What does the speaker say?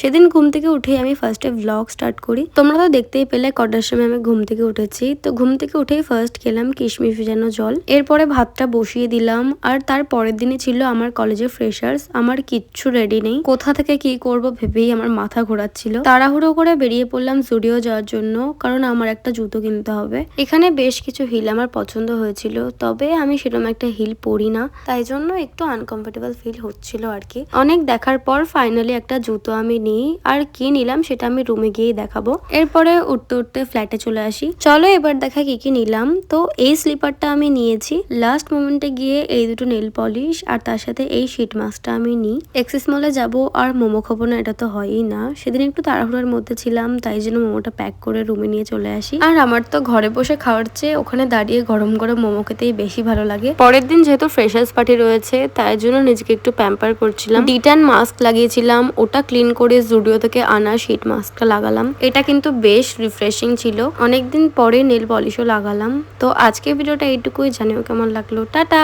সেদিন ঘুম থেকে উঠেই আমি ফার্স্টে ব্লগ স্টার্ট করি। তোমরা তো দেখতেই পেলে কটার সময় আমি ঘুম থেকে উঠেছি। তো ঘুম থেকে উঠেই ফার্স্ট খেলাম কিশমিশ ভেজানো জল, এরপরে ভাতটা বসিয়ে দিলাম। আর তার পরের দিনই ছিল আমার কলেজে ফ্রেশার্স। আমার কিচ্ছু রেডি নেই, কোথা থেকে কি করব ভেবেই আমার মাথা ঘোরাচ্ছিল। তাড়াহুড়ো করে বেরিয়ে পড়লাম জুডিও যাওয়ার জন্য, কারণ আমার একটা জুতো কিনতে হবে। এখানে বেশ কিছু হিল আমার পছন্দ হয়েছিল, তবে আমি সেরকম একটা হিল পরি না, তাই জন্য একটু আনকমফোর্টেবল ফিল হচ্ছিল আর কি। অনেক দেখার পর ফাইনালি একটা জুতো আমি নিই। আর কি নিলাম সেটা আমি রুমে গিয়েই দেখাবো। এরপরে উঠতে উঠতে ফ্ল্যাটে চলে আসি। চলো এবার দেখা কি কি নিলাম। তো এই স্লিপারটা আমি নিয়েছি। লাস্ট মোমেন্টে গিয়ে এই দুটো নেল পলিশ আর তার সাথে এই শিট মাস্কটা আমি নিই। এক্সেস মলে যাবো আর মোমো খাবো না, এটা তো হয়ই না। সেদিন একটু তাড়াহুড়োর মধ্যে ছিলাম, তাই জন্য মোমোটা প্যাক করে রুমে নিয়ে চলে আসি। আর আমার তো ঘরে বসে খাওয়ার চেয়ে ওখানে দাঁড়িয়ে গরম গরম মোমো খেতেই বেশি ভালো লাগে। পরের দিন যেহেতু ফ্রেশার্স পার্টি রয়েছে, তাই জন্য নিজেকে একটু প্যাম্পার করছিলাম। ডিটান মাস্ক লাগিয়েছিলাম, ওটা ক্লিন করে জুডিও থেকে আনা শিট মাস্কটা লাগালাম। এটা কিন্তু বেশ রিফ্রেশিং ছিল। অনেকদিন পরে নেল পলিশও লাগালাম। তো আজকে ভিডিওটা এইটুকুই, জানিও কেমন লাগলো। টাটা।